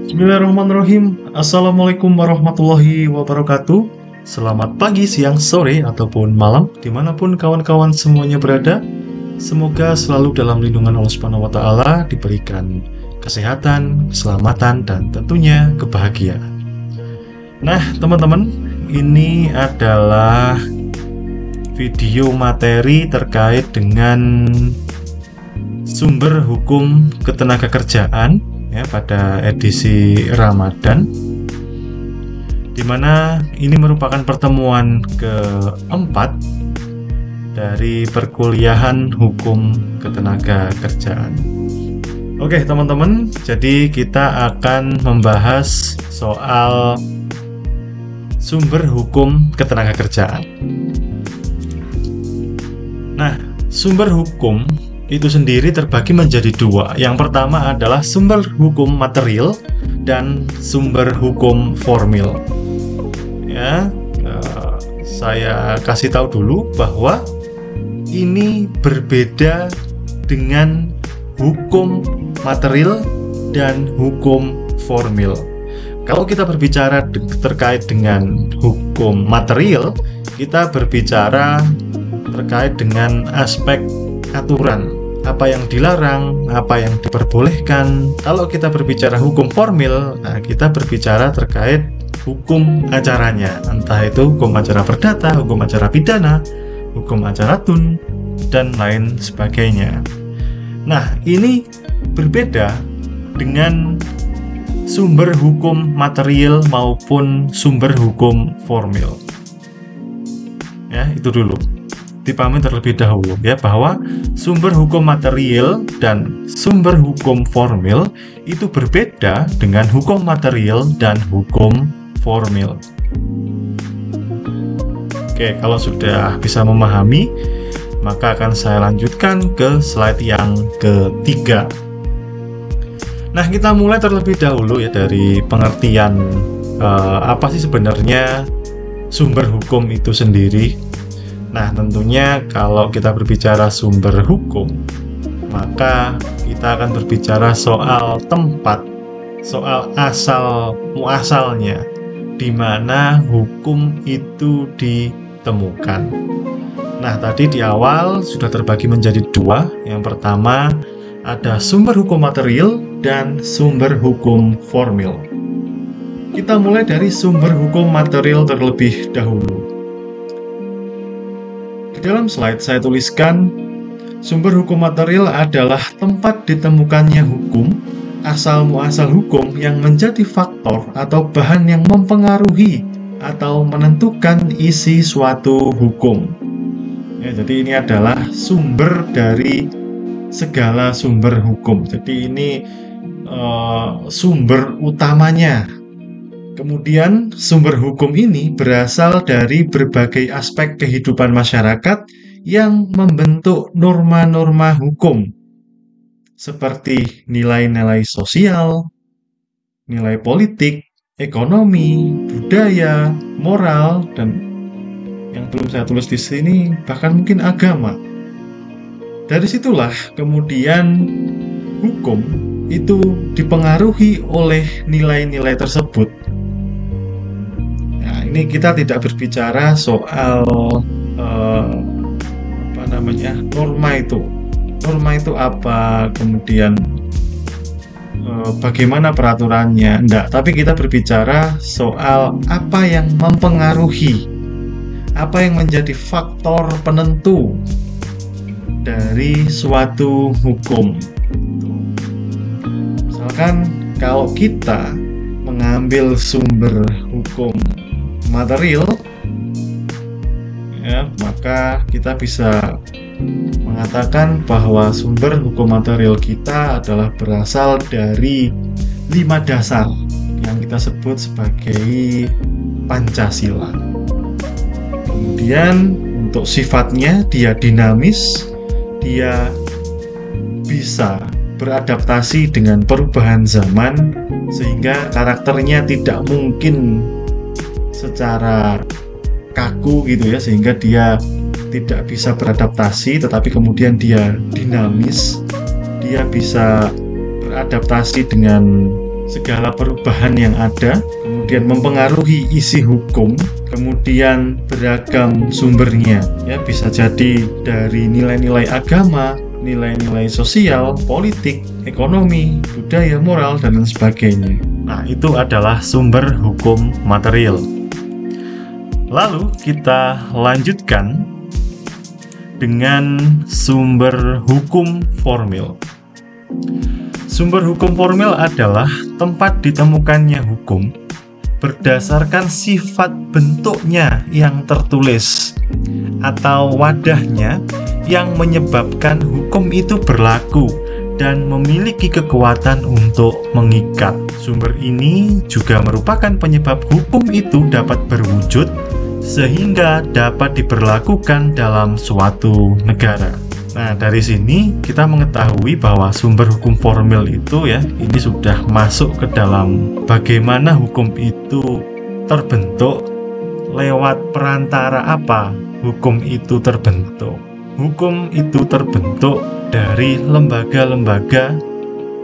Bismillahirrahmanirrahim. Assalamualaikum warahmatullahi wabarakatuh. Selamat pagi, siang, sore, ataupun malam, dimanapun kawan-kawan semuanya berada. Semoga selalu dalam lindungan Allah Subhanahu wa Ta'ala, diberikan kesehatan, keselamatan, dan tentunya kebahagiaan. Nah, teman-teman, ini adalah video materi terkait dengan sumber hukum ketenagakerjaan ya, pada edisi Ramadan, di mana ini merupakan pertemuan keempat dari perkuliahan hukum ketenagakerjaan. Oke teman-teman, jadi kita akan membahas soal sumber hukum ketenagakerjaan. Nah, sumber hukum itu sendiri terbagi menjadi dua. Yang pertama adalah sumber hukum material dan sumber hukum formil. Ya, saya kasih tahu dulu bahwa ini berbeda dengan hukum material dan hukum formil. Kalau kita berbicara terkait dengan hukum material, kita berbicara terkait dengan aspek aturan, apa yang dilarang, apa yang diperbolehkan. Kalau kita berbicara hukum formil, nah kita berbicara terkait hukum acaranya, entah itu hukum acara perdata, hukum acara pidana, hukum acara tun, dan lain sebagainya. Nah, ini berbeda dengan sumber hukum material maupun sumber hukum formil. Ya, itu dulu. Dipahami terlebih dahulu ya, bahwa sumber hukum material dan sumber hukum formil itu berbeda dengan hukum material dan hukum formil. Oke, kalau sudah bisa memahami, maka akan saya lanjutkan ke slide yang ketiga. Nah, kita mulai terlebih dahulu ya dari pengertian apa sih sebenarnya sumber hukum itu sendiri. Nah, tentunya kalau kita berbicara sumber hukum, maka kita akan berbicara soal tempat, soal asal muasalnya, di mana hukum itu ditemukan. Nah, tadi di awal sudah terbagi menjadi dua. Yang pertama ada sumber hukum material dan sumber hukum formil. Kita mulai dari sumber hukum material terlebih dahulu. Dalam slide saya tuliskan, sumber hukum material adalah tempat ditemukannya hukum, asal-muasal hukum yang menjadi faktor atau bahan yang mempengaruhi atau menentukan isi suatu hukum. Ya, jadi ini adalah sumber dari segala sumber hukum. Jadi ini sumber utamanya. Kemudian sumber hukum ini berasal dari berbagai aspek kehidupan masyarakat yang membentuk norma-norma hukum, seperti nilai-nilai sosial, nilai politik, ekonomi, budaya, moral, dan yang belum saya tulis di sini bahkan mungkin agama. Dari situlah kemudian hukum itu dipengaruhi oleh nilai-nilai tersebut. Ini kita tidak berbicara soal norma itu apa, kemudian bagaimana peraturannya, enggak, tapi kita berbicara soal apa yang mempengaruhi, apa yang menjadi faktor penentu dari suatu hukum. Misalkan kalau kita mengambil sumber hukum material ya, maka kita bisa mengatakan bahwa sumber hukum material kita adalah berasal dari 5 dasar yang kita sebut sebagai Pancasila. Kemudian untuk sifatnya dia dinamis, dia bisa beradaptasi dengan perubahan zaman, sehingga karakternya tidak mungkin secara kaku gitu ya, sehingga dia tidak bisa beradaptasi, tetapi kemudian dia dinamis, dia bisa beradaptasi dengan segala perubahan yang ada, kemudian mempengaruhi isi hukum, kemudian beragam sumbernya. Ya, bisa jadi dari nilai-nilai agama, nilai-nilai sosial, politik, ekonomi, budaya, moral, dan lain sebagainya. Nah, itu adalah sumber hukum material. Lalu kita lanjutkan dengan sumber hukum formil. Sumber hukum formil adalah tempat ditemukannya hukum berdasarkan sifat bentuknya yang tertulis atau wadahnya yang menyebabkan hukum itu berlaku dan memiliki kekuatan untuk mengikat. Sumber ini juga merupakan penyebab hukum itu dapat berwujud sehingga dapat diberlakukan dalam suatu negara. Nah, dari sini kita mengetahui bahwa sumber hukum formil itu ini sudah masuk ke dalam bagaimana hukum itu terbentuk, lewat perantara apa hukum itu terbentuk. Hukum itu terbentuk dari lembaga-lembaga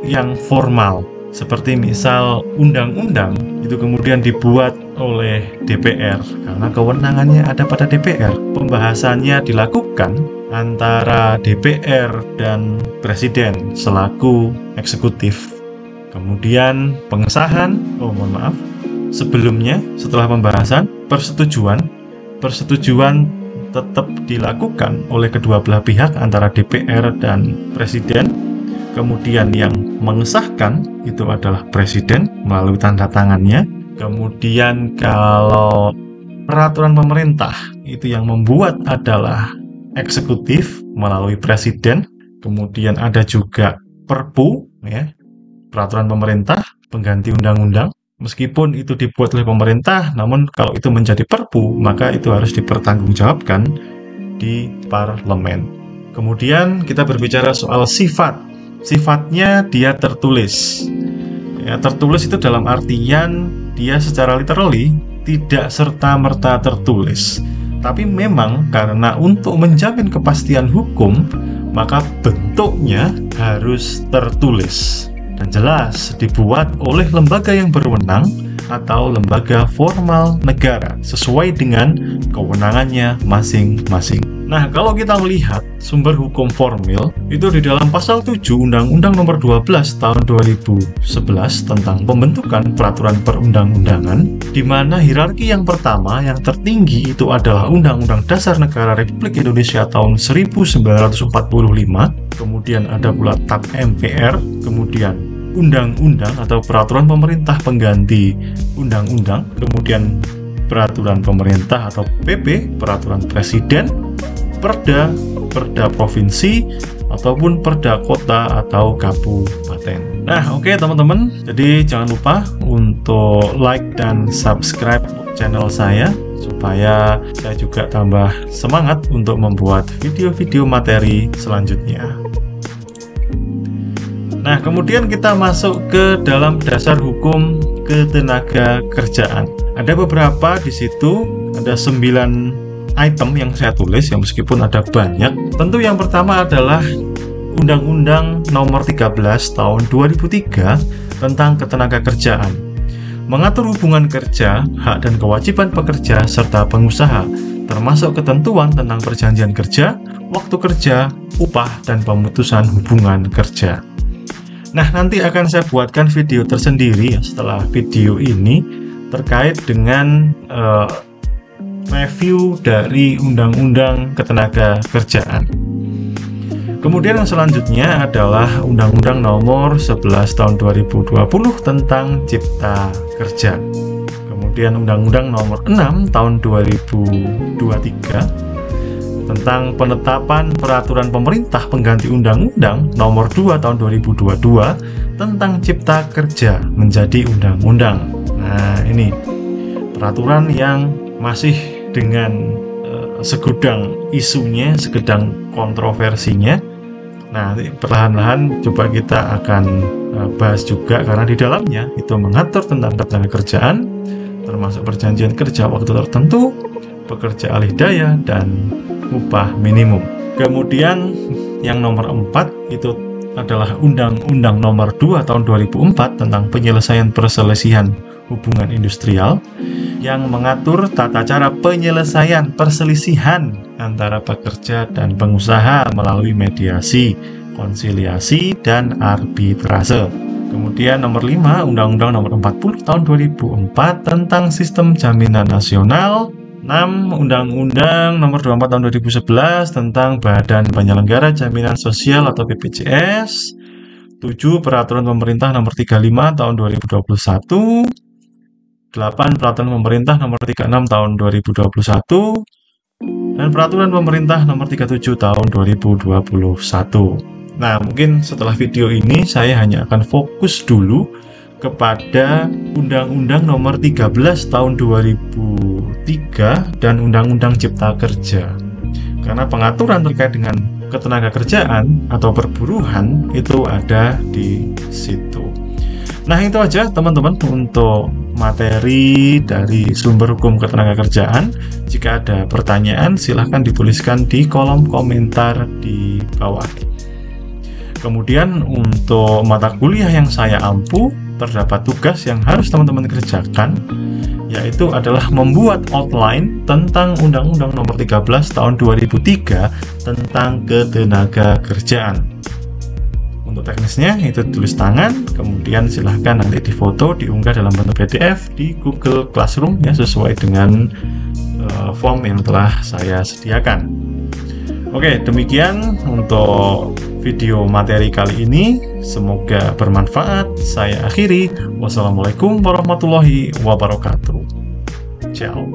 yang formal, seperti misal undang-undang itu kemudian dibuat oleh DPR karena kewenangannya ada pada DPR. Pembahasannya dilakukan antara DPR dan Presiden selaku eksekutif. Kemudian pengesahan, sebelumnya setelah pembahasan, persetujuan tetap dilakukan oleh kedua belah pihak antara DPR dan Presiden. Kemudian yang mengesahkan itu adalah Presiden melalui tanda tangannya. Kemudian kalau peraturan pemerintah itu yang membuat adalah eksekutif melalui Presiden. Kemudian ada juga Perpu, peraturan pemerintah pengganti undang-undang. Meskipun itu dibuat oleh pemerintah, namun kalau itu menjadi Perpu, maka itu harus dipertanggungjawabkan di parlemen. Kemudian kita berbicara soal sifat. Sifatnya dia tertulis. Tertulis itu dalam artian dia secara literally tidak serta-merta tertulis. Tapi memang karena untuk menjamin kepastian hukum, maka bentuknya harus tertulis dan jelas dibuat oleh lembaga yang berwenang atau lembaga formal negara sesuai dengan kewenangannya masing-masing. Nah, kalau kita melihat sumber hukum formil itu di dalam pasal 7 Undang-Undang Nomor 12 Tahun 2011 tentang pembentukan peraturan perundang-undangan, di mana hierarki yang pertama yang tertinggi itu adalah Undang-Undang Dasar Negara Republik Indonesia tahun 1945, kemudian ada pula TAP MPR, kemudian undang-undang atau peraturan pemerintah pengganti undang-undang, kemudian peraturan pemerintah atau PP, peraturan presiden, perda, perda provinsi, ataupun perda kota atau kabupaten. Nah, oke teman-teman, jadi jangan lupa untuk like dan subscribe channel saya supaya saya juga tambah semangat untuk membuat video-video materi selanjutnya. Nah, kemudian kita masuk ke dalam dasar hukum ketenaga kerjaan. Ada beberapa di situ, ada 9 item yang saya tulis, yang meskipun ada banyak. Tentu yang pertama adalah Undang-Undang Nomor 13 Tahun 2003 tentang ketenaga kerjaan. Mengatur hubungan kerja, hak dan kewajiban pekerja serta pengusaha, termasuk ketentuan tentang perjanjian kerja, waktu kerja, upah, dan pemutusan hubungan kerja. Nah, nanti akan saya buatkan video tersendiri setelah video ini terkait dengan review dari Undang-Undang Ketenaga Kerjaan. Kemudian yang selanjutnya adalah Undang-Undang Nomor 11 Tahun 2020 tentang Cipta Kerja. Kemudian Undang-Undang Nomor 6 Tahun 2023 tentang penetapan peraturan pemerintah pengganti Undang-Undang Nomor 2 Tahun 2022 tentang Cipta Kerja menjadi undang-undang. Nah, ini peraturan yang masih dengan segudang isunya, segudang kontroversinya. Nah, perlahan-lahan coba kita akan bahas juga karena di dalamnya itu mengatur tentang ketenaga kerjaan, termasuk perjanjian kerja waktu tertentu, pekerja alih daya, dan upah minimum. Kemudian yang nomor 4 itu adalah Undang-Undang Nomor 2 Tahun 2004 tentang penyelesaian perselisihan hubungan industrial yang mengatur tata cara penyelesaian perselisihan antara pekerja dan pengusaha melalui mediasi, konsiliasi, dan arbitrase. Kemudian nomor 5, Undang-Undang Nomor 40 Tahun 2004 tentang Sistem Jaminan Nasional. 6, Undang-Undang Nomor 24 Tahun 2011 tentang Badan Penyelenggara Jaminan Sosial atau BPJS. 7, Peraturan Pemerintah Nomor 35 Tahun 2021. 8, Peraturan Pemerintah Nomor 36 Tahun 2021. Dan Peraturan Pemerintah Nomor 37 Tahun 2021. Nah, mungkin setelah video ini saya hanya akan fokus dulu kepada Undang-Undang Nomor 13 Tahun 2003 dan Undang-Undang Cipta Kerja. Karena pengaturan terkait dengan ketenagakerjaan atau perburuhan itu ada di situ. Nah, itu aja teman-teman untuk materi dari sumber hukum ketenagakerjaan. Jika ada pertanyaan, silahkan dituliskan di kolom komentar di bawah. Kemudian untuk mata kuliah yang saya ampu, terdapat tugas yang harus teman-teman kerjakan, yaitu adalah membuat outline tentang Undang-Undang Nomor 13 Tahun 2003 tentang ketenagakerjaan. Untuk teknisnya itu tulis tangan, kemudian silahkan nanti difoto, diunggah dalam bentuk PDF di Google Classroom ya, sesuai dengan form yang telah saya sediakan. Oke, demikian untuk video materi kali ini. Semoga bermanfaat. Saya akhiri. Wassalamualaikum warahmatullahi wabarakatuh. Ciao.